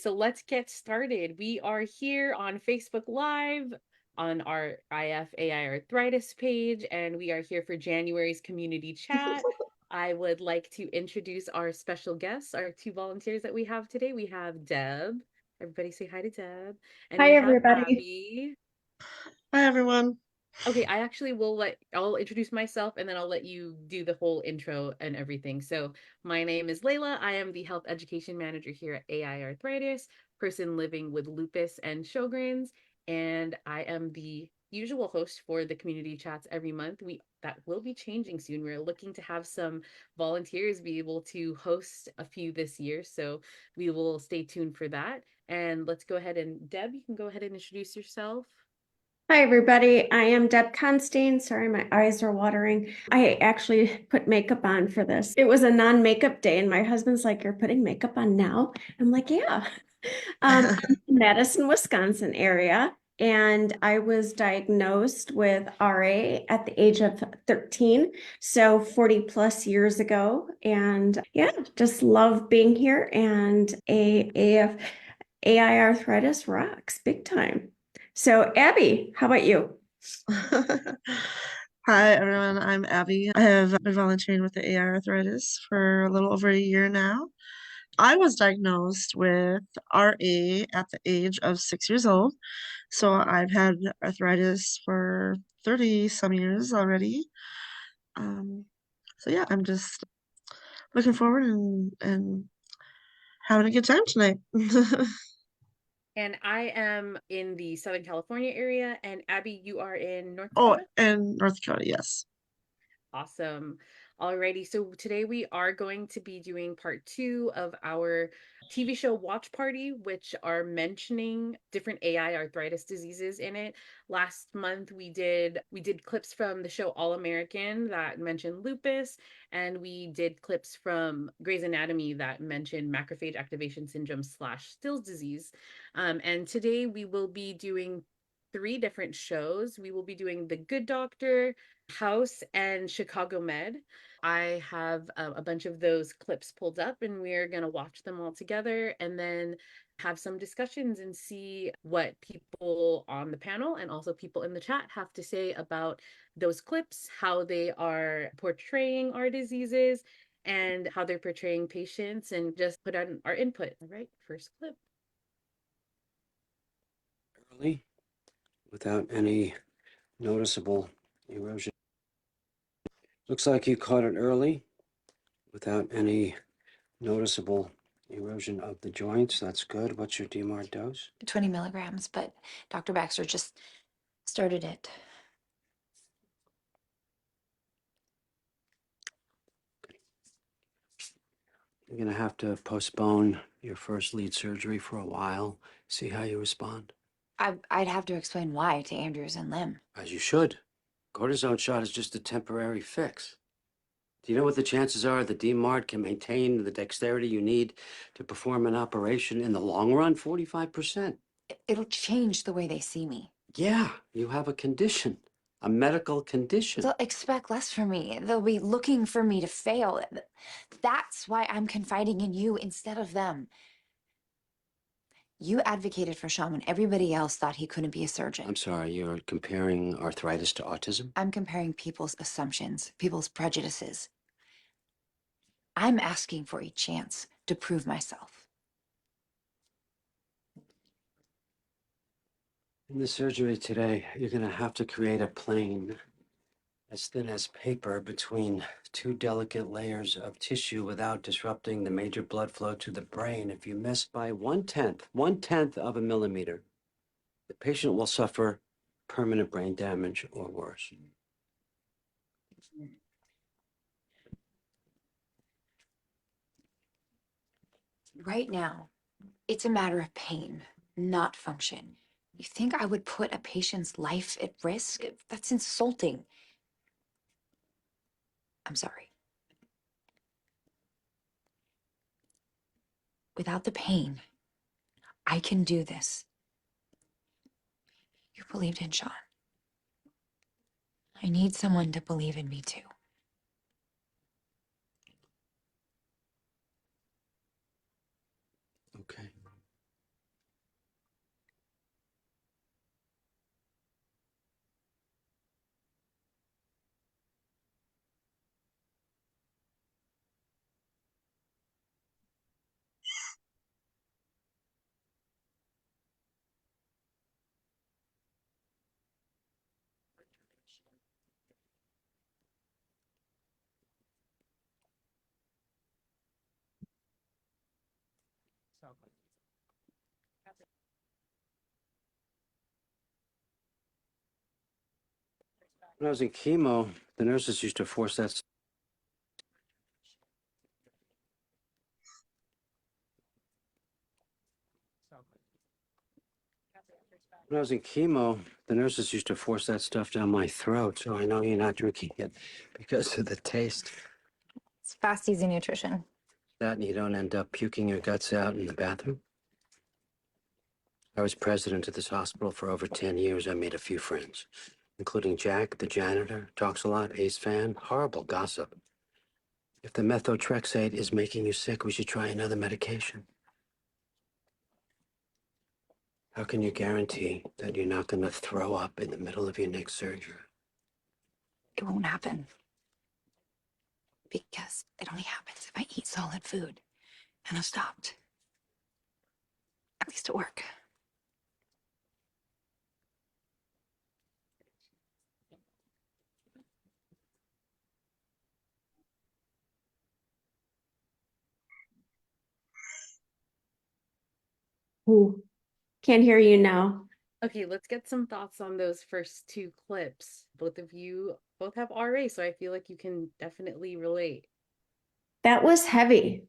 so let's get started. We are here on Facebook Live on our AiArthritis page, and we are here for January's community chat. I would like to introduce our special guests, our two volunteers that we have today. We have Deb. Everybody say hi to Deb. And Hi, we have everybody. Abby. Hi, everyone. Okay, I'll introduce myself and then I'll let you do the whole intro and everything. So, my name is Layla. I am the health education manager here at AiArthritis, person living with lupus and Sjogren's, and I am the usual host for the community chats every month. That will be changing soon. We're looking to have some volunteers be able to host a few this year, so we will stay tuned for that. And let's go ahead and Deb, you can go ahead and introduce yourself. Hi, everybody. I am Deb Constein. Sorry, my eyes are watering. I actually put makeup on for this. It was a non-makeup day, and my husband's like, "You're putting makeup on now?" I'm like, "Yeah." I'm in the Madison, Wisconsin area, and I was diagnosed with RA at the age of 13, so 40 plus years ago. And yeah, just love being here, and AI arthritis rocks big time. So, Abby, how about you? Hi, everyone. I'm Abby. I have been volunteering with the AiArthritis for a little over a year now. I was diagnosed with RA at the age of 6 years old. So I've had arthritis for 30 some years already. So yeah, I'm just looking forward and having a good time tonight. And I am in the Southern California area, and Abby, you are in North Oh, Dakota? and North Dakota, yes. Awesome. Alrighty, so today we are going to be doing part 2 of our TV show watch party, which are mentioning different AI arthritis diseases in it. Last month we did clips from the show All American that mentioned lupus, and we did clips from Grey's Anatomy that mentioned macrophage activation syndrome slash Still's disease. And today we will be doing 3 different shows. We will be doing The Good Doctor, House, and Chicago Med. I have a bunch of those clips pulled up, and we're going to watch them all together and then have some discussions and see what people on the panel and also people in the chat have to say about those clips, how they are portraying our diseases, and how they're portraying patients, and just put on our input. All right, first clip. Early, without any noticeable erosion. Looks like you caught it early, without any noticeable erosion of the joints. That's good. What's your DMARD dose? 20 milligrams, but Dr. Baxter just started it. You're going to have to postpone your first lead surgery for a while, see how you respond. I'd have to explain why to Andrews and Lim. As you should. Cortisone shot is just a temporary fix. Do you know what the chances are that DMARD can maintain the dexterity you need to perform an operation in the long run? 45%. It'll change the way they see me. Yeah, you have a condition, a medical condition. They'll expect less from me. They'll be looking for me to fail. That's why I'm confiding in you instead of them. You advocated for Sean when everybody else thought he couldn't be a surgeon. I'm sorry, you're comparing arthritis to autism? I'm comparing people's assumptions, people's prejudices. I'm asking for a chance to prove myself. In the surgery today, you're going to have to create a plane as thin as paper between 2 delicate layers of tissue without disrupting the major blood flow to the brain. If you miss by 1/10 of a millimeter, the patient will suffer permanent brain damage or worse. Right now, it's a matter of pain, not function. You think I would put a patient's life at risk? That's insulting. I'm sorry. Without the pain, I can do this. You believed in Sean. I need someone to believe in me too. Okay. When I was in chemo, the nurses used to force that. When I was in chemo, the nurses used to force that stuff down my throat, so I know you're not drinking it because of the taste. It's fast, easy nutrition. That and you don't end up puking your guts out in the bathroom. I was president of this hospital for over 10 years. I made a few friends, including Jack, the janitor, talks a lot, ace fan, horrible gossip. If the methotrexate is making you sick, we should try another medication. How can you guarantee that you're not going to throw up in the middle of your next surgery? It won't happen. Because it only happens if I eat solid food. And I've stopped. At least at work. Ooh, can't hear you now. Okay, let's get some thoughts on those first two clips. Both of you both have RA, so I feel like you can definitely relate. That was heavy.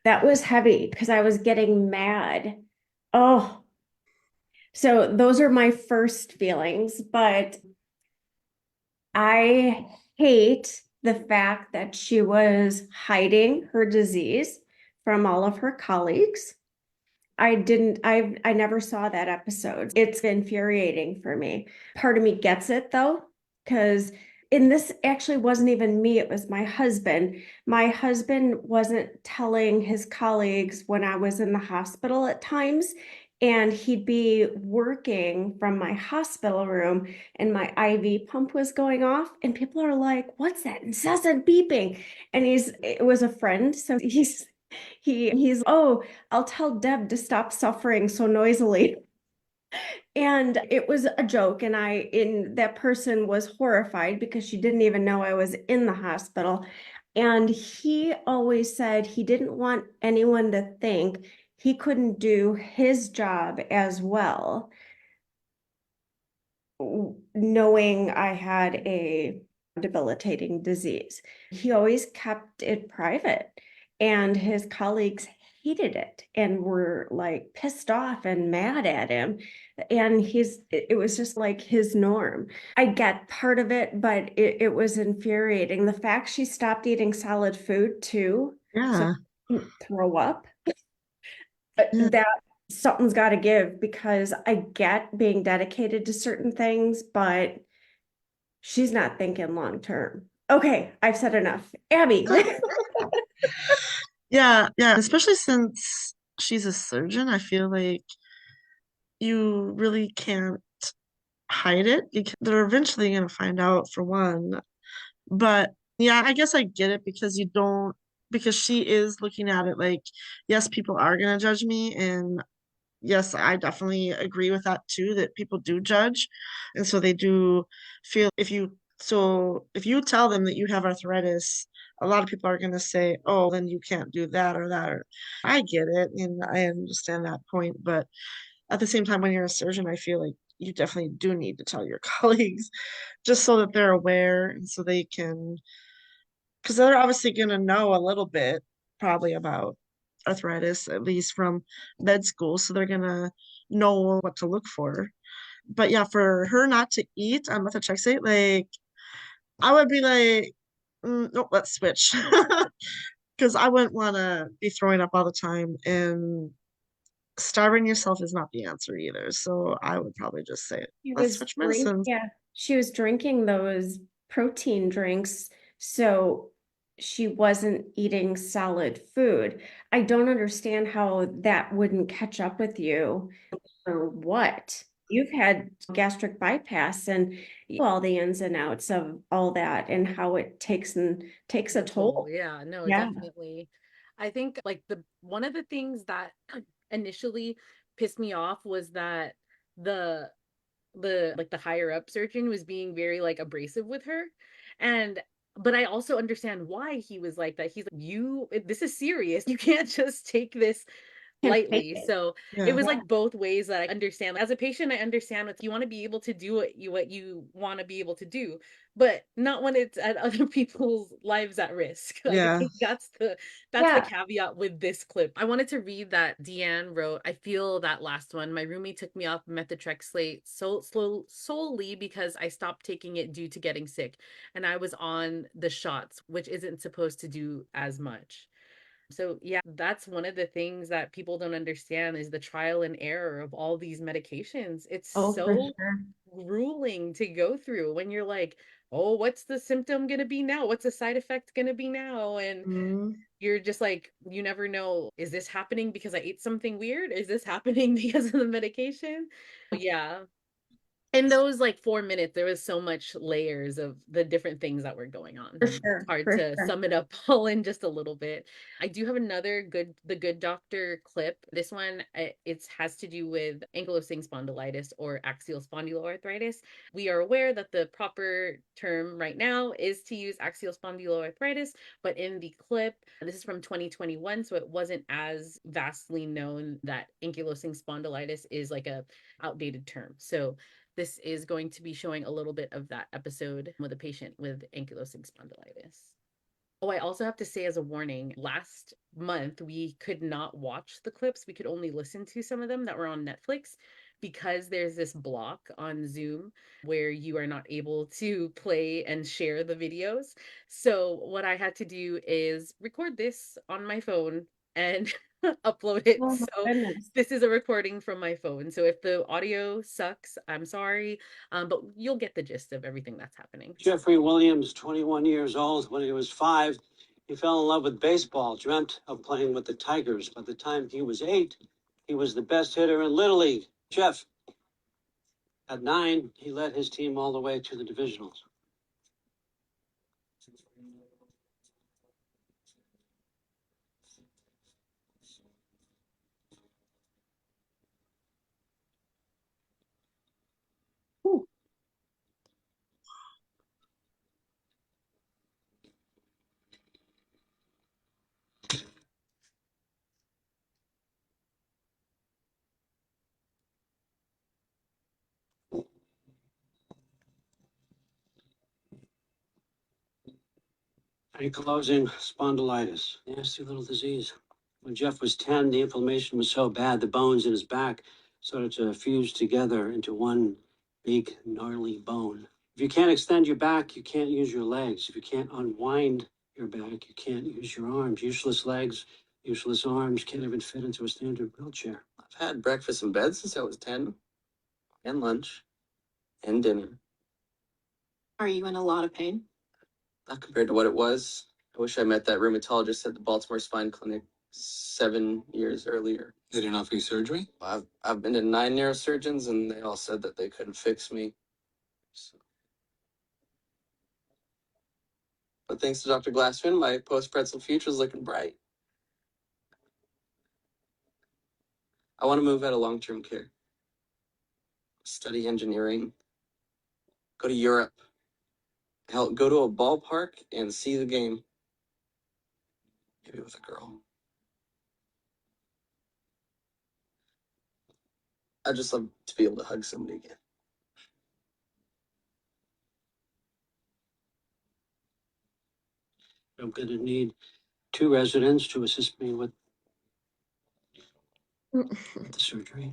That was heavy because I was getting mad. Oh, so those are my first feelings, but I hate the fact that she was hiding her disease from all of her colleagues. I never saw that episode. It's infuriating for me. Part of me gets it though, because and this actually wasn't even me, it was my husband. My husband wasn't telling his colleagues when I was in the hospital at times, and he'd be working from my hospital room and my IV pump was going off, and people are like, "What's that incessant beeping?" And it was a friend, so he's, "Oh, I'll tell Deb to stop suffering so noisily." And it was a joke, and that person was horrified because she didn't even know I was in the hospital. And he always said he didn't want anyone to think he couldn't do his job as well, knowing I had a debilitating disease. He always kept it private, and his colleagues hated it and were like pissed off and mad at him. And it was just like his norm. I get part of it, but it was infuriating. The fact she stopped eating solid food too, so Yeah. she didn't throw up, Yeah. that something's got to give, because I get being dedicated to certain things, but she's not thinking long term. Okay, I've said enough. Abby. Yeah, yeah, especially since she's a surgeon, I feel like you really can't hide it because they're eventually going to find out for one. But yeah, I guess I get it because you don't, because she is looking at it like, yes, people are going to judge me. And yes, I definitely agree with that too, that people do judge. And so they do feel if you tell them that you have arthritis, a lot of people are going to say, oh, then you can't do that or that. Or I get it. And I understand that point. But at the same time, when you're a surgeon, I feel like you definitely do need to tell your colleagues just so that they're aware and so they can, because they're obviously going to know a little bit probably about arthritis, at least from med school. So they're going to know what to look for. But yeah, for her not to eat on methotrexate, like I would be like, nope, let's switch. Because I wouldn't want to be throwing up all the time. And starving yourself is not the answer either. So I would probably just say, let's switch medicines. Yeah, she was drinking those protein drinks, so she wasn't eating solid food. I don't understand how that wouldn't catch up with you, or what. You've had gastric bypass and you know all the ins and outs of all that and how it takes a toll. Yeah, no, Yeah. definitely. I think like the one of the things that initially pissed me off was that the the higher up surgeon was being very like abrasive with her. And but I also understand why he was like that. He's like, this is serious. You can't just take this Can't fake lightly. it. So it Yeah. was like both ways that I understand. As a patient, I understand what you want to be able to do what you want to be able to do, but not when it's at other people's lives at risk. Like I Yeah. think that's the Yeah. caveat with this clip. I wanted to read that Deanne wrote. I feel that last one. My roommate took me off methotrexate solely because I stopped taking it due to getting sick, and I was on the shots, which isn't supposed to do as much. So yeah, that's one of the things that people don't understand is the trial and error of all these medications. It's Oh, for so sure. grueling to go through when you're like, oh, what's the symptom going to be now? What's the side effect going to be now? And Mm. you're just like, you never know, is this happening because I ate something weird? Is this happening because of the medication? Yeah, in those like 4 minutes, there was so much layers of the different things that were going on. For It's sure. hard For to sure. sum it up all in just a little bit. I do have another the good doctor clip. This one, it has to do with ankylosing spondylitis or axial spondyloarthritis. We are aware that the proper term right now is to use axial spondyloarthritis, but in the clip, this is from 2021, so it wasn't as vastly known that ankylosing spondylitis is like a outdated term. So this is going to be showing a little bit of that episode with a patient with ankylosing spondylitis. Oh, I also have to say as a warning, last month we could not watch the clips. We could only listen to some of them that were on Netflix because there's this block on Zoom where you are not able to play and share the videos. So what I had to do is record this on my phone and upload it. Oh my So goodness. this is a recording from my phone. So if the audio sucks, I'm sorry, but you'll get the gist of everything that's happening. Jeffrey Williams, 21 years old. When he was 5, he fell in love with baseball, dreamt of playing with the Tigers. By the time he was 8, he was the best hitter in Little League. Jeff, at 9, he led his team all the way to the divisionals. Ooh. Ankylosing spondylitis, nasty little disease. When Jeff was 10, the inflammation was so bad the bones in his back started to fuse together into one big, gnarly bone. If you can't extend your back, you can't use your legs. If you can't unwind your back, you can't use your arms. Useless legs, useless arms, can't even fit into a standard wheelchair. I've had breakfast in bed since I was 10, and lunch, and dinner. Are you in a lot of pain? Not compared to what it was. I wish I met that rheumatologist at the Baltimore Spine Clinic 7 years earlier. They didn't offer you surgery? I've been to 9 neurosurgeons, and they all said that they couldn't fix me. So. But thanks to Dr. Glassman, my post-pretzel future is looking bright. I want to move out of long-term care, study engineering, go to Europe, hell, go to a ballpark and see the game. Maybe with a girl. I'd just love to be able to hug somebody again. I'm going to need 2 residents to assist me with the surgery.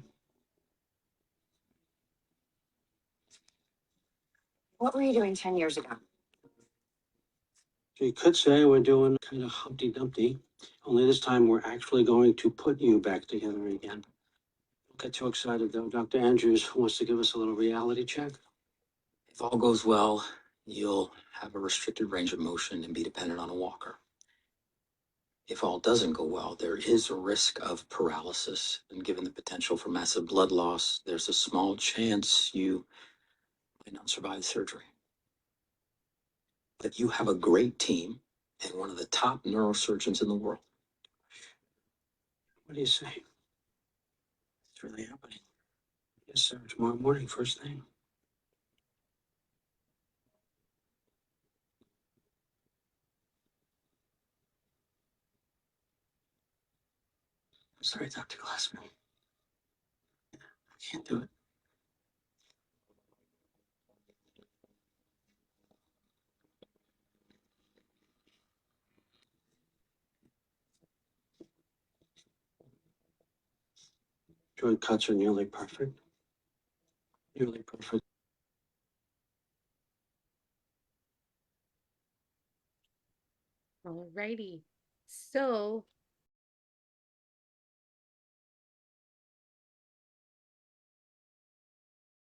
What were you doing 10 years ago? So you could say we're doing kind of Humpty Dumpty, only this time we're actually going to put you back together again. Don't get too excited though. Dr. Andrews wants to give us a little reality check. If all goes well, you'll have a restricted range of motion and be dependent on a walker. If all doesn't go well, there is a risk of paralysis, and given the potential for massive blood loss, there's a small chance you might not survive surgery. But you have a great team and one of the top neurosurgeons in the world. What do you say? It's really happening. Yes, sir. Tomorrow morning, first thing. Sorry, Dr. Glassman. I can't do it. Joint cuts are nearly perfect. Nearly perfect. Alrighty. So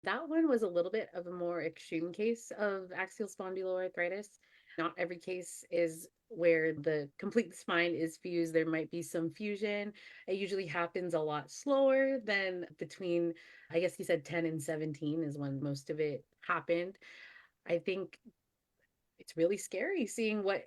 that one was a little bit of a more extreme case of axial spondyloarthritis. Not every case is where the complete spine is fused. There might be some fusion. It usually happens a lot slower than between, I guess he said 10 and 17 is when most of it happened. I think it's really scary seeing what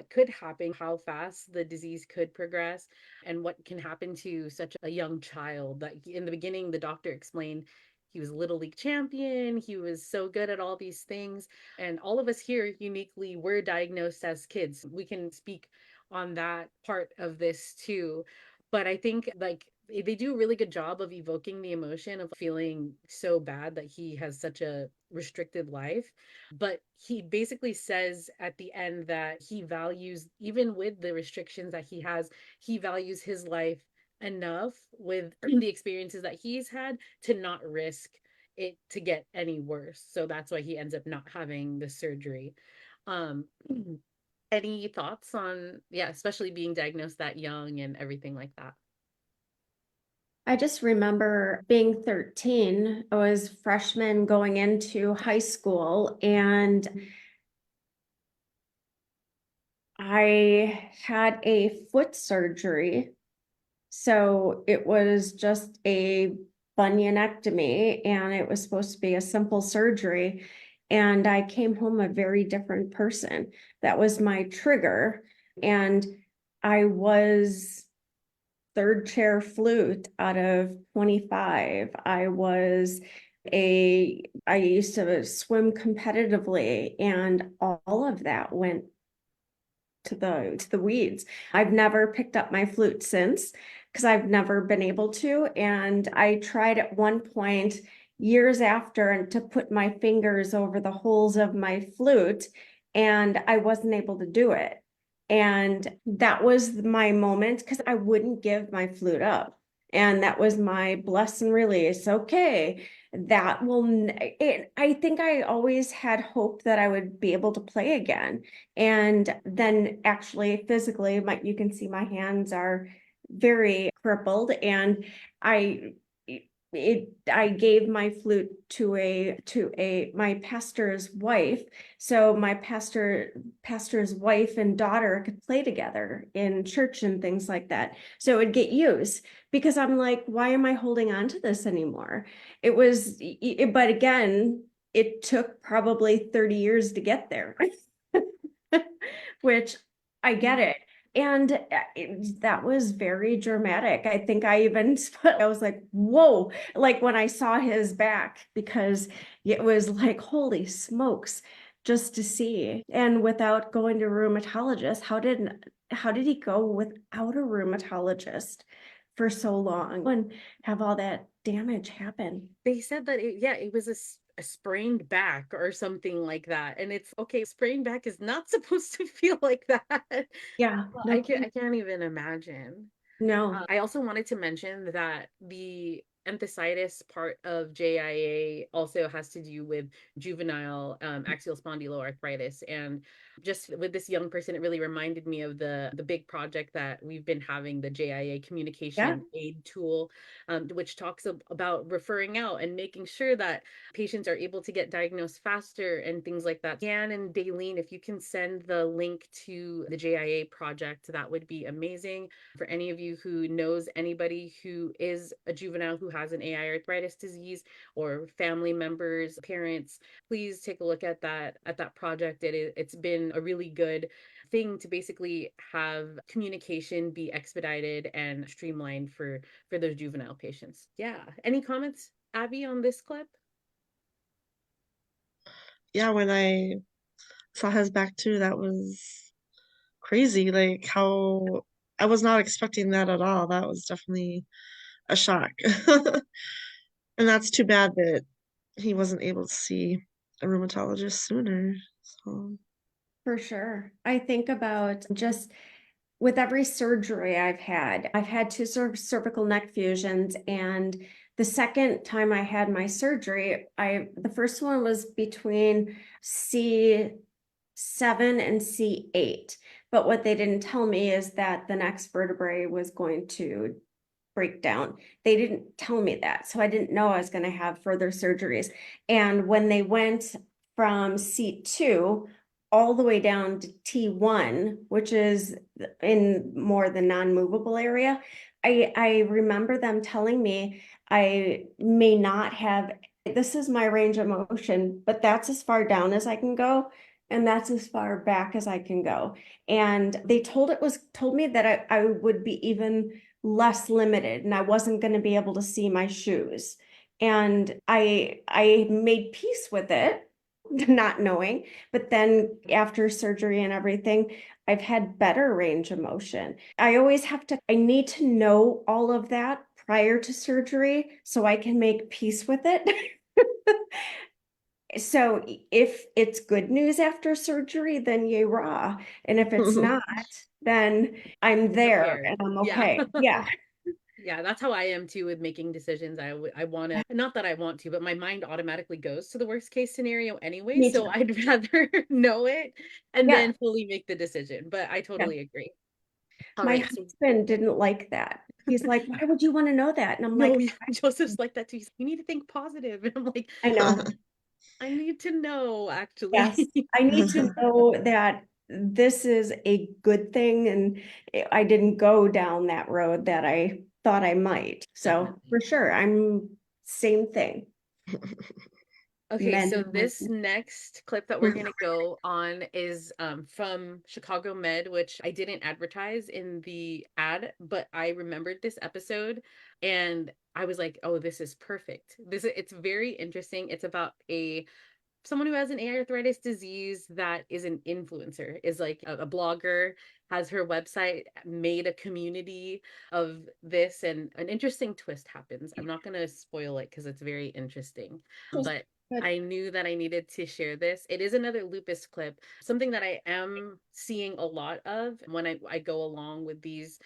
could happen, how fast the disease could progress, and what can happen to such a young child. That in the beginning, the doctor explained he was a little league champion, he was so good at all these things, and all of us here uniquely were diagnosed as kids. We can speak on that part of this too. But I think like they do a really good job of evoking the emotion of feeling so bad that he has such a restricted life. But he basically says at the end that he values, even with the restrictions that he has, he values his life enough with the experiences that he's had to not risk it to get any worse. So that's why he ends up not having the surgery. Um, any thoughts on, yeah, especially being diagnosed that young and everything like that? I just remember being 13. I was freshman going into high school, and I had a foot surgery. So it was just a bunionectomy, and it was supposed to be a simple surgery. And I came home a very different person. That was my trigger. And I was third chair flute out of 25. I used to swim competitively, and all of that went to the weeds. I've never picked up my flute since because I've never been able to. And I tried at one point years after and to put my fingers over the holes of my flute, and I wasn't able to do it. And that was my moment because I wouldn't give my flute up. And that was my bless and release. Okay, that will, I think I always had hope that I would be able to play again. And then actually physically, you can see my hands are very crippled, and I I gave my flute to my pastor's wife, so my pastor's wife and daughter could play together in church and things like that. So it'd get used, because I'm like, why am I holding on to this anymore? But again, it took probably 30 years to get there. Which I get it. And that was very dramatic. I think I was like, whoa, like when I saw his back, because it was like, holy smokes, just to see. And without going to a rheumatologist, how did he go without a rheumatologist for so long and have all that damage happen? They said that it was a sprained back or something like that. And it's okay, sprained back is not supposed to feel like that. Yeah, Well, no, I can't even imagine. no. I also wanted to mention that the enthesitis part of JIA also has to do with juvenile axial spondyloarthritis. And just with this young person, it really reminded me of the big project that we've been having, the JIA Yeah. communication aid tool, which talks about referring out and making sure that patients are able to get diagnosed faster and things like that. Dan and Daleen, if you can send the link to the JIA project, that would be amazing. For any of you who knows anybody who is a juvenile who has an AI arthritis disease, or family members, parents, please take a look at that project. It's been a really good thing to basically have communication be expedited and streamlined for those juvenile patients. Yeah. Any comments, Abby, on this clip? Yeah, when I saw his back too, that was crazy. Like how I was not expecting that at all. That was definitely a shock. And that's too bad that he wasn't able to see a rheumatologist sooner. So For sure. I think about just with every surgery I've had two cervical neck fusions, and the second time I had my surgery, the first one was between C7 and C8. But what they didn't tell me is that the next vertebrae was going to break down. They didn't tell me that. So I didn't know I was going to have further surgeries. And when they went from C2 all the way down to T1, which is in more the non-movable area, I remember them telling me I may not have, this is my range of motion, but that's as far down as I can go. And that's as far back as I can go. And they told me that I would be even less limited and I wasn't going to be able to see my shoes. And I made peace with it, not knowing. But then after surgery and everything, I've had better range of motion. I need to know all of that prior to surgery so I can make peace with it. So if it's good news after surgery, then yay rah. And if it's not, then I'm there Prepared. and I'm Yeah. okay. Yeah. Yeah, that's how I am too with making decisions. I want to, not that I want to, but my mind automatically goes to the worst case scenario anyway. Me So too. I'd rather know it and Yeah. then fully make the decision. But I Yeah. totally agree. All My right. So husband didn't like that. He's like, why would you want to know that? And I'm no, like, yeah, Joseph's like that too. He's like, you need to think positive. And I'm like, I know. I need to know Yes. actually. I need to know that this is a good thing. And I didn't go down that road that I thought I might. So Definitely. for sure, I'm same thing. Okay, Men so and this women. next clip that we're gonna go on is from Chicago Med, which I didn't advertise in the ad, but I remembered this episode and I was like, oh, this is perfect. It's very interesting. It's about someone who has an arthritis disease that is an influencer, is like a blogger, has her website, made a community of this, and an interesting twist happens. I'm not going to spoil it because it's very interesting, but Good. I knew that I needed to share this. It is another lupus clip, something that I am seeing a lot of when I go along with these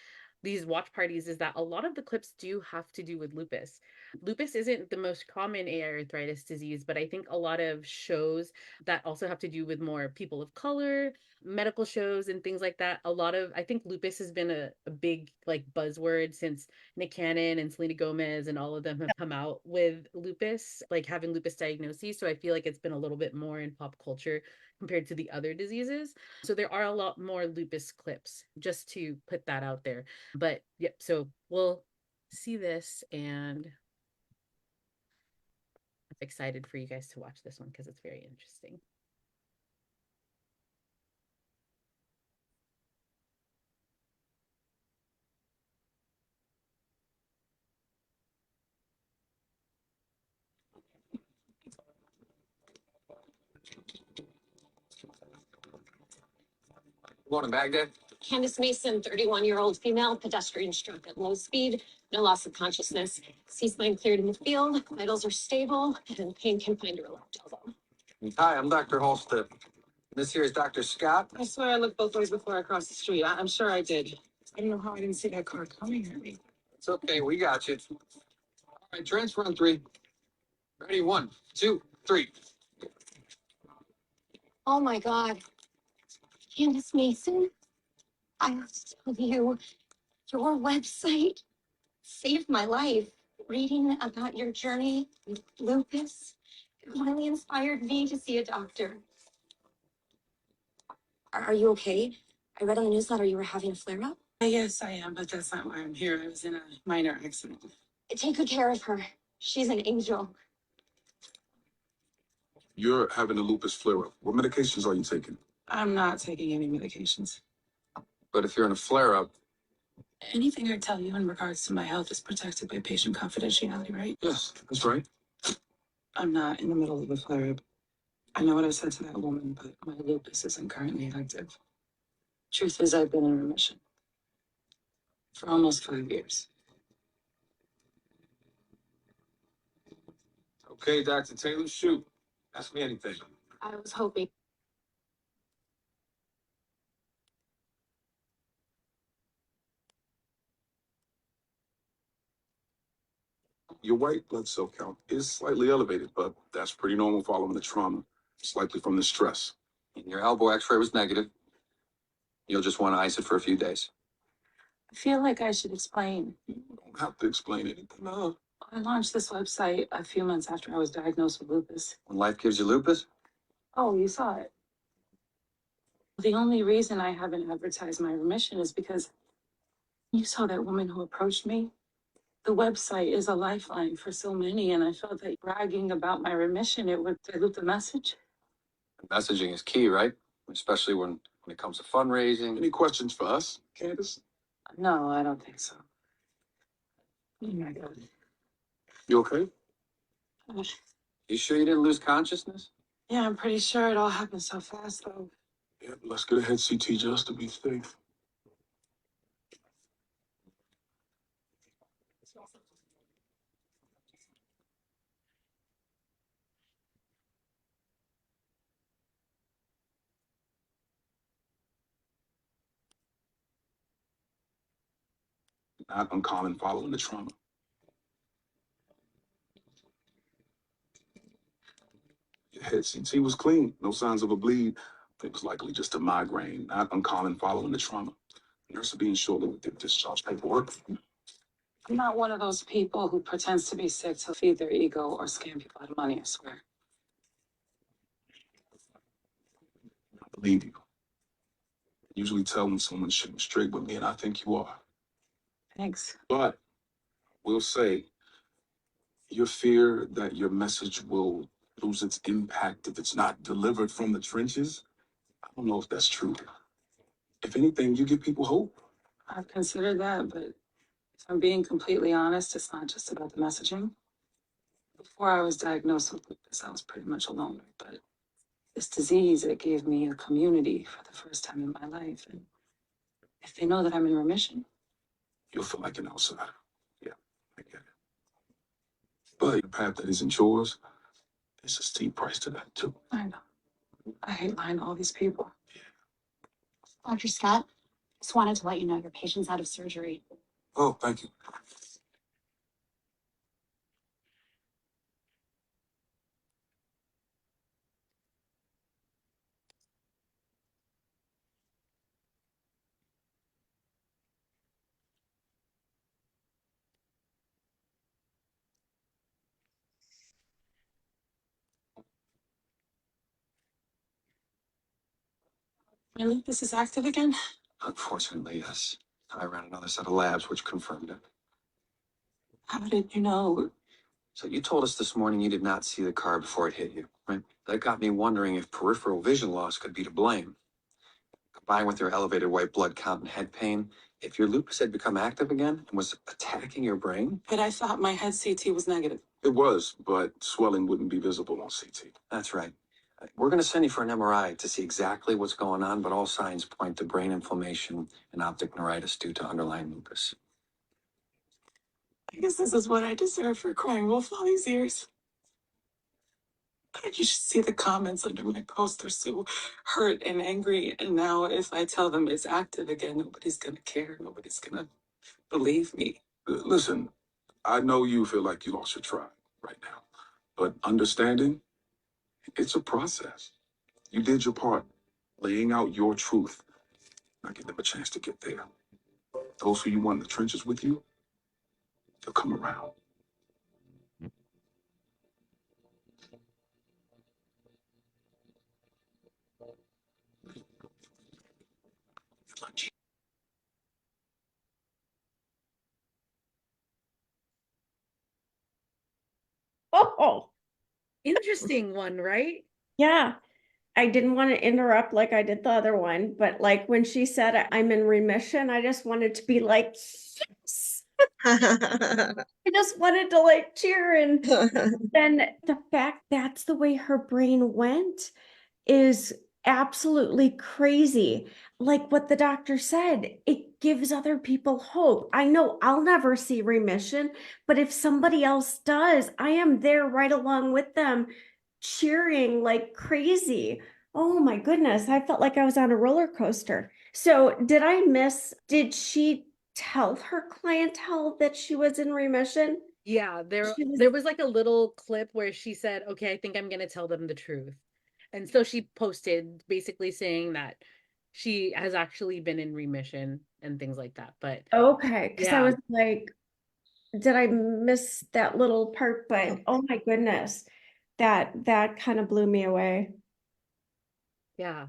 watch parties, is that a lot of the clips do have to do with lupus. Lupus isn't the most common arthritis disease, but I think a lot of shows that also have to do with more people of color, medical shows and things like that. I think lupus has been a big like buzzword since Nick Cannon and Selena Gomez and all of them have come out with lupus, like having lupus diagnoses. So I feel like it's been a little bit more in pop culture compared to the other diseases. So there are a lot more lupus clips, just to put that out there. But yep, so we'll see this, and I'm excited for you guys to watch this one because it's very interesting. Going to Baghdad? Candace Mason, 31-year-old female, pedestrian struck at low speed, no loss of consciousness. C-spine cleared in the field, vitals are stable, and pain confined to her left elbow. Hi, I'm Dr. Halstead. This here is Dr. Scott. I swear I looked both ways before I crossed the street. I'm sure I did. I don't know how I didn't see that car coming at me. It's okay, we got you. All right, transfer on 3. Ready, 1, 2, 3. Oh my God. Candace Mason, I have to tell you, your website saved my life. Reading about your journey with lupus, it really inspired me to see a doctor. Are you okay? I read on the newsletter you were having a flare up. Yes, I am, but that's not why I'm here. I was in a minor accident. Take good care of her. She's an angel. You're having a lupus flare-up. What medications are you taking? I'm not taking any medications. But if you're in a flare-up, Anything I tell you in regards to my health is protected by patient confidentiality, right? Yes, that's right. I'm not in the middle of a flare-up. I know what I said to that woman, but my lupus isn't currently active. Truth is, I've been in remission. For almost 5 years. Okay, Dr. Taylor, shoot. Ask me anything. I was hoping. Your white blood cell count is slightly elevated, but that's pretty normal following the trauma. It's likely from the stress. And your elbow x-ray was negative. You'll just want to ice it for a few days. I feel like I should explain. You don't have to explain anything to her. I launched this website a few months after I was diagnosed with lupus. When life gives you lupus, Oh, you saw it. The only reason I haven't advertised my remission is because you saw that woman who approached me. The website is a lifeline for so many, and I felt that bragging about my remission, it would dilute the message. messaging is key, right? Especially when it comes to fundraising. Any questions for us, Candace? No, I don't think so. Oh my God. You okay? You sure you didn't lose consciousness? Yeah, I'm pretty sure it all happened so fast, though. Yeah, let's get a head CT just to be safe. Not uncommon following the trauma. Your head CT was clean, no signs of a bleed. It was likely just a migraine, not uncommon following the trauma. Nurse will be ensured with the discharge paperwork. I'm not one of those people who pretends to be sick to feed their ego or scam people out of money, I swear. I believe you. I usually tell when someone's shooting straight with me, and I think you are. Thanks. But we'll say your fear that your message will lose its impact if it's not delivered from the trenches, I don't know if that's true. If anything, you give people hope. I've considered that, but if I'm being completely honest, it's not just about the messaging. Before I was diagnosed with lupus, I was pretty much alone, but this disease, it gave me a community for the first time in my life. And if they know that I'm in remission, You'll feel like an outsider. Yeah, I get it. But the path that isn't yours, there's a steep price to that, too. I know. I hate lying to all these people. Dr. Scott, just wanted to let you know your patient's out of surgery. Oh, thank you. My lupus is active again? Unfortunately, yes. I ran another set of labs which confirmed it. How did you know? So you told us this morning you did not see the car before it hit you, right? That got me wondering if peripheral vision loss could be to blame. Combined with your elevated white blood count and head pain, if your lupus had become active again and was attacking your brain, But I thought my head CT was negative. It was, but swelling wouldn't be visible on CT. that's right. We're going to send you for an MRI to see exactly what's going on, but all signs point to brain inflammation and optic neuritis due to underlying lupus. I guess this is what I deserve for crying wolf all these years. You should see the comments under my post. They're so hurt and angry. And now if I tell them it's active again, nobody's gonna care. Nobody's gonna believe me. Listen, I know you feel like you lost your tribe right now, but understanding, it's a process. You did your part, laying out your truth. Now give them a chance to get there. Those who you want in the trenches with you, they'll come around. Oh, Interesting one, right? yeah. I didn't want to interrupt like I did the other one, but like when she said I'm in remission, I just wanted to be like, yes. I just wanted to like cheer. And then the fact that's the way her brain went is absolutely crazy. Like what the doctor said, it gives other people hope. I know I'll never see remission, but if somebody else does, I am there right along with them, cheering like crazy. Oh my goodness, I felt like I was on a roller coaster. So, did she tell her clientele that she was in remission? Yeah, She was, there was like a little clip where she said, "Okay, I think I'm gonna tell them the truth." And so she posted basically saying that she has actually been in remission and things like that. But okay, because I yeah, was like, did I miss that little part? But oh my goodness, that kind of blew me away. yeah,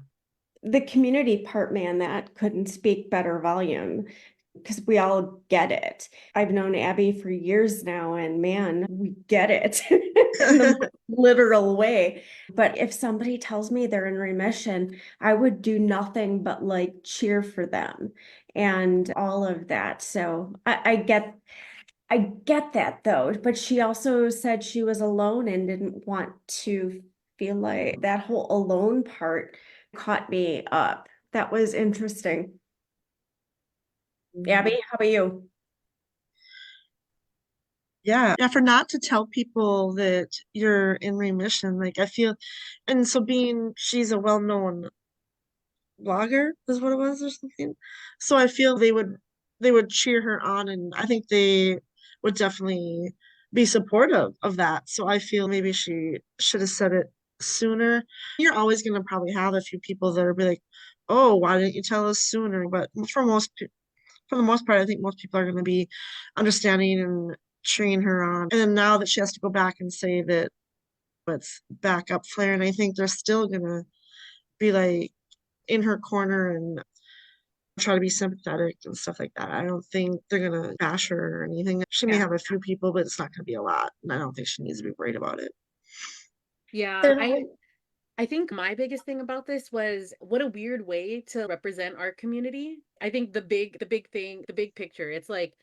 The community part, man, that couldn't speak better volume because we all get it. I've known Abby for years now, and man, we get it in the most literal way. But if somebody tells me they're in remission, I would do nothing but like cheer for them and all of that. So I get that though, but she also said she was alone and didn't want to feel like that whole alone part caught me up. That was interesting. Abby, how about you? Yeah, for not to tell people that you're in remission, like I feel, and so being she's a well-known blogger is what it was or something. So I feel they would cheer her on, and I think they would definitely be supportive of that. So I feel maybe she should have said it sooner. You're always going to probably have a few people that are be like, "Oh, why didn't you tell us sooner?" But for the most part, I think most people are going to be understanding and cheering her on. And then now that she has to go back and say that it's back up flaring, I think they're still going to be like in her corner and try to be sympathetic and stuff like that. I don't think they're gonna bash her or anything. She may Yeah. have a few people, but it's not gonna be a lot. And I don't think she needs to be worried about it. yeah. There- I think my biggest thing about this was what a weird way to represent our community. I think the big thing, the big picture, it's like,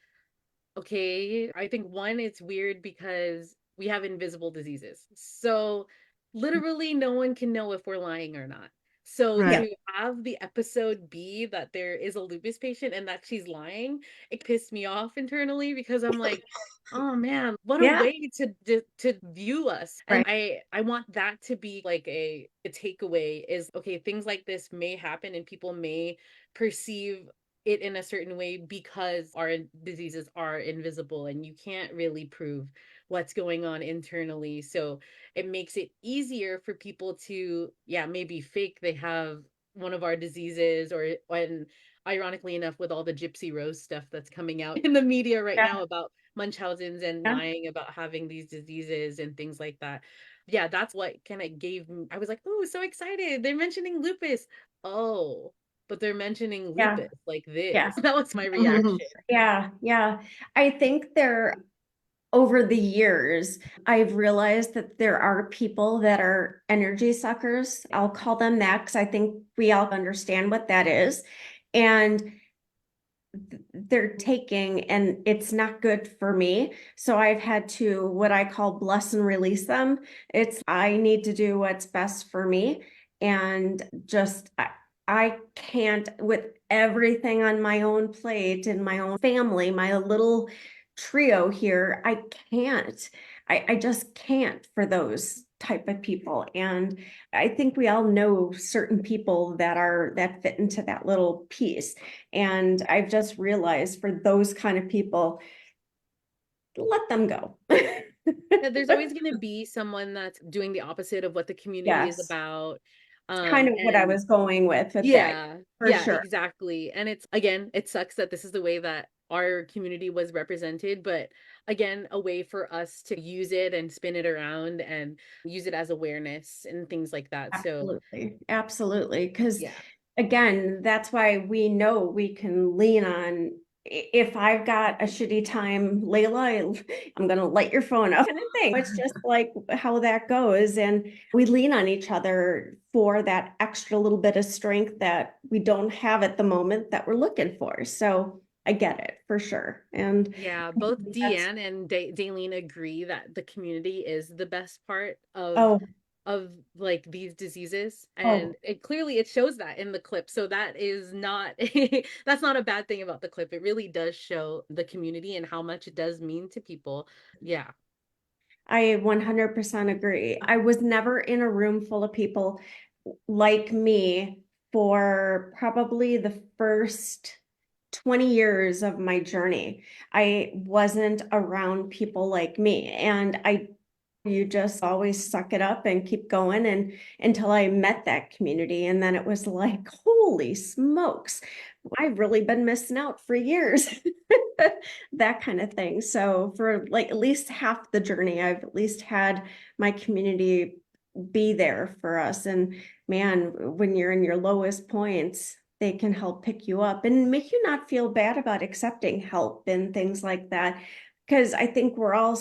okay, I think one, it's weird because we have invisible diseases. So literally no one can know if we're lying or not. So Yeah. Right. to have the episode be that there is a lupus patient and that she's lying, it pissed me off internally because I'm like, oh man, what a Yeah. way to view us. And Right. I want that to be like a takeaway is okay, things like this may happen and people may perceive it in a certain way because our diseases are invisible and you can't really prove what's going on internally. So it makes it easier for people to, yeah, maybe fake they have one of our diseases or when ironically enough with all the gypsy rose stuff that's coming out in the media right Yeah. now about Munchausen's and Yeah. lying about having these diseases and things like that. Yeah, that's what kind of gave me, I was like, oh, so excited. They're mentioning lupus. Oh, but they're mentioning Yeah. lupus like Yeah. this. That was my Mhm. reaction. Yeah. Yeah. I think over the years, I've realized that there are people that are energy suckers. I'll call them that because I think we all understand what that is. And they're taking, and it's not good for me. So I've had to, what I call, bless and release them. I need to do what's best for me. And just, I can't, with everything on my own plate and my own family, my little trio here, I just can't for those type of people. And I think we all know certain people that fit into that little piece. And I've just realized for those kind of people, let them go. Yeah, there's always going to be someone that's doing the opposite of what the community is Yes, about. kind of what I And was going with that, yeah, for yeah, sure. exactly. And it's again, it sucks that this is the way that our community was represented, but again, a way for us to use it and spin it around and use it as awareness and things like that. So, Absolutely. Absolutely. Because yeah. again, that's why we know we can lean on. If I've got a shitty time, Layla, I'm going to light your phone up kind of thing. It's just like how that goes. And we lean on each other for that extra little bit of strength that we don't have at the moment that we're looking for. So I get it for sure. And Yeah, both that's, Deanne and Daleen agree that the community is the best part of oh, of like these diseases, Oh, and it shows that in the clip. So that is not that's not a bad thing about the clip. It really does show the community and how much it does mean to people. Yeah. I 100% agree. I was never in a room full of people like me for probably the first 20 years of my journey. I wasn't around people like me, and you just always suck it up and keep going, and until I met that community, and then it was like, holy smokes, I've really been missing out for years. That kind of thing. So for like at least half the journey, I've at least had my community be there for us. And man, when you're in your lowest points, they can help pick you up and make you not feel bad about accepting help and things like that. Because I think we're all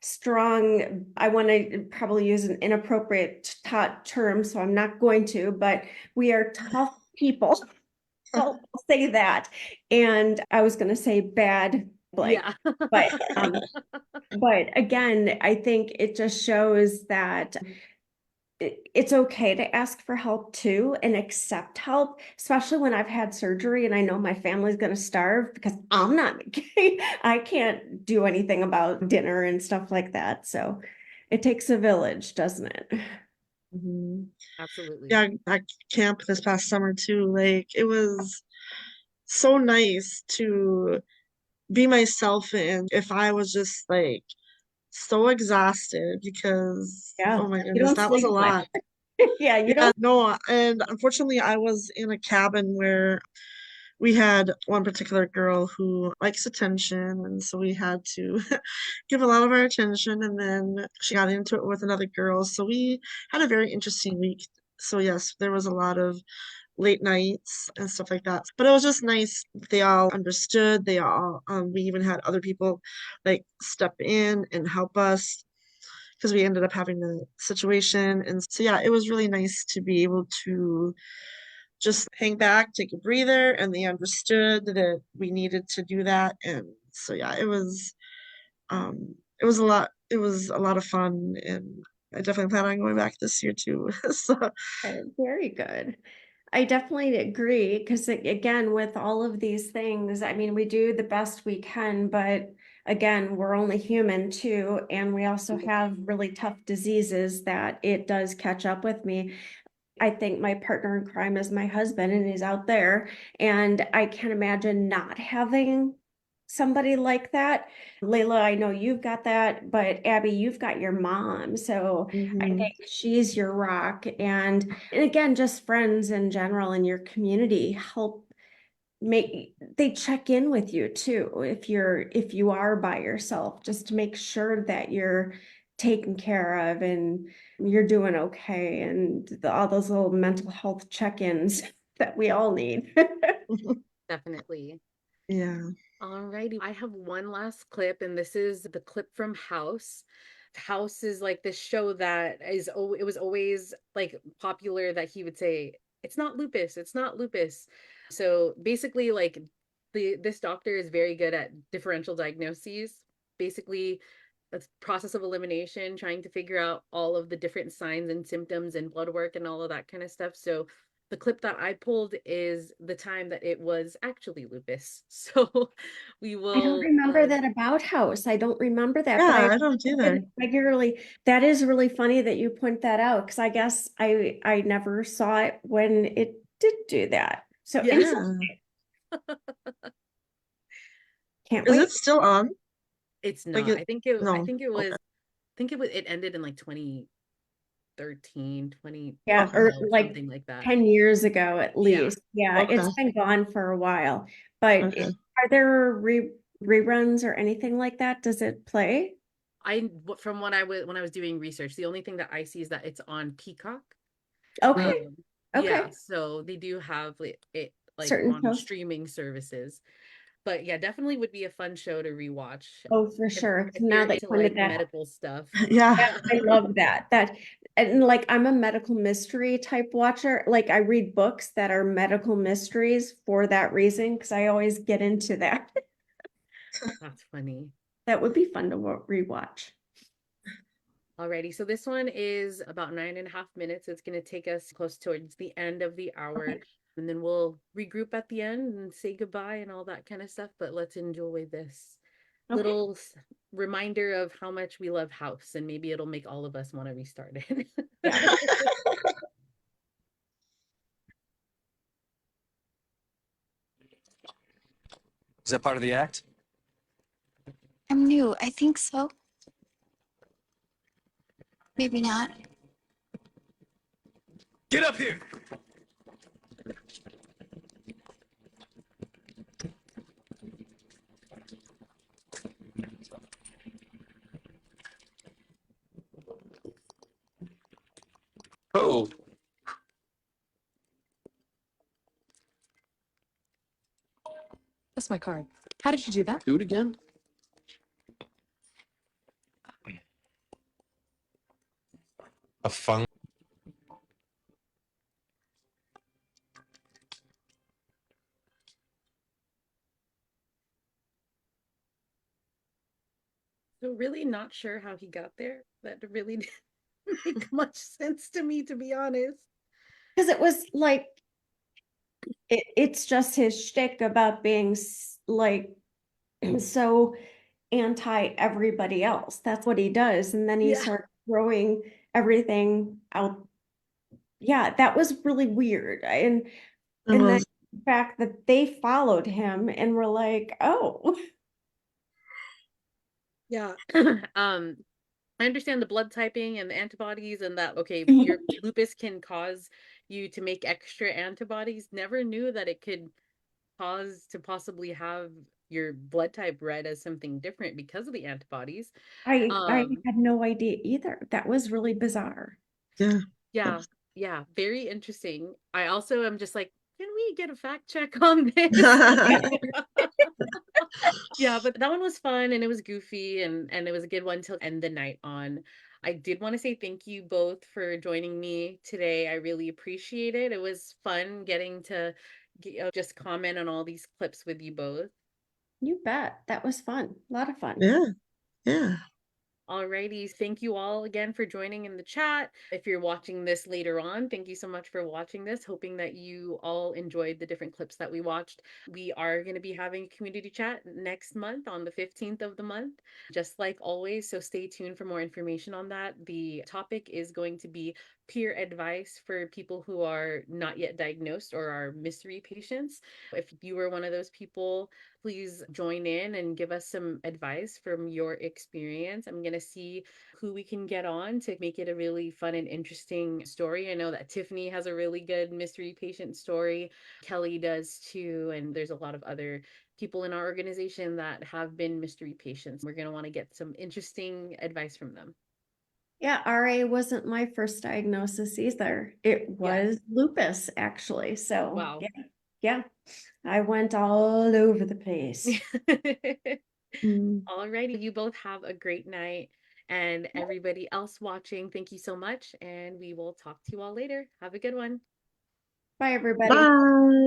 strong. I want to probably use an inappropriate term, so I'm not going to, but we are tough people. I'll say that. And I was going to say bad blank, Yeah. but but again, I think it just shows that it's okay to ask for help too and accept help, especially when I've had surgery and I know my family's going to starve because I'm not, I can't do anything about dinner and stuff like that. So it takes a village, doesn't it? Mhm. Absolutely. Yeah, at camp this past summer too. Like it was so nice to be myself, and if I was just like so exhausted because Yeah. oh my You goodness, don't that was a sleep much. lot. Yeah, you Yeah, don't. no, and unfortunately I was in a cabin where we had one particular girl who likes attention, and so we had to give a lot of our attention, and then she got into it with another girl. So we had a very interesting week. So yes, there was a lot of late nights and stuff like that. But it was just nice. They all understood. We even had other people like step in and help us because we ended up having the situation. And so, yeah, it was really nice to be able to just hang back, take a breather, and they understood that we needed to do that. And so, yeah, it was a lot of fun, and I definitely plan on going back this year too. So, Okay, very good. I definitely agree because again, with all of these things, I mean, we do the best we can, but again, we're only human too, and we also have really tough diseases that it does catch up with me. I think my partner in crime is my husband, and he's out there, and I can't imagine not having somebody like that. Layla, I know you've got that, but Abby, you've got your mom. So I mhm. think she's your rock. And again, just friends in general in your community help make they check in with you too if you are by yourself, just to make sure that you're taken care of and you're doing okay, and all those little mental health check-ins that we all need. Definitely. Yeah. Alrighty, I have one last clip, and this is the clip from House. House is like this show that it was always like popular that he would say, "It's not lupus, it's not lupus." So basically, like this doctor is very good at differential diagnoses. Basically, a process of elimination, trying to figure out all of the different signs and symptoms and blood work and all of that kind of stuff. So the clip that I pulled is the time that it was actually lupus. So we I don't will remember that about House. I don't remember that, but Yeah, I I don't either. regularly. That is really funny that you point that out because I guess I never saw it when it did do that. So yeah, interesting. Yeah. Can't Is it wait. still on? it's Like not. it? I think it I No. think it was Okay. I think it ended in like 2013, Yeah, or 2012, like something like that. 10 years ago at Yeah. least. Yeah, Okay. it's been gone for a while. But Okay. are there reruns or anything like that? Does it play? From when I was doing research, the only thing that I see is that it's on Peacock. Okay, Um, yeah, okay. so they do have it like Certain on shows. streaming services. But yeah, definitely would be a fun show to rewatch Oh, for if sure. if Now you're that you into pointed like that, medical stuff. Yeah. yeah, I love that. And like I'm a medical mystery type watcher. Like I read books that are medical mysteries for that reason, because I always get into that. That's funny. That would be fun to rewatch. Alrighty, so this one is about 9.5 minutes. It's going to take us close towards the end of the hour, Okay. and then we'll regroup at the end and say goodbye and all that kind of stuff. But let's enjoy this Okay. little reminder of how much we love House, and maybe it'll make all of us want to restart it. Yeah. Is that part of the act? I'm new. I think so. Maybe not. Get up here! Oh, That's my card. How did you do that? Do it again. a fun. So really not sure how he got there. That really didn't make much sense to me, to be honest. Because it was like, it's just his shtick about being like so anti everybody else. That's what he does. And then he Yeah. starts throwing everything out. Yeah, that was really weird. And then was. the fact that they followed him and were like, oh, Yeah. I understand the blood typing and the antibodies and that, okay, your lupus can cause you to make extra antibodies. Never knew that it could cause to possibly have your blood type read as something different because of the antibodies. I Um, had no idea either. That was really bizarre. Yeah. yeah, yeah, very interesting. I also am just like, can we get a fact check on this? Yeah, but that one was fun and it was goofy and it was a good one to end the night on. I did want to say thank you both for joining me today. I really appreciate it. It was fun getting to just comment on all these clips with you both. You bet. That was fun. A lot of fun. Yeah. Yeah. Alrighty, thank you all again for joining in the chat. If you're watching this later on, thank you so much for watching this. Hoping that you all enjoyed the different clips that we watched. We are going to be having a community chat next month on the 15th of the month, just like always. So stay tuned for more information on that. The topic is going to be peer advice for people who are not yet diagnosed or are mystery patients. If you were one of those people, please join in and give us some advice from your experience. I'm going to see who we can get on to make it a really fun and interesting story. I know that Tiffany has a really good mystery patient story. Kelly does too. And there's a lot of other people in our organization that have been mystery patients. We're going to want to get some interesting advice from them. Yeah, RA wasn't my first diagnosis either. It Yeah. was lupus, actually. So, Wow. yeah, I went all over the place. Mm. Alrighty, you both have a great night. And everybody else watching, thank you so much. And we will talk to you all later. Have a good one. Bye, everybody. Bye.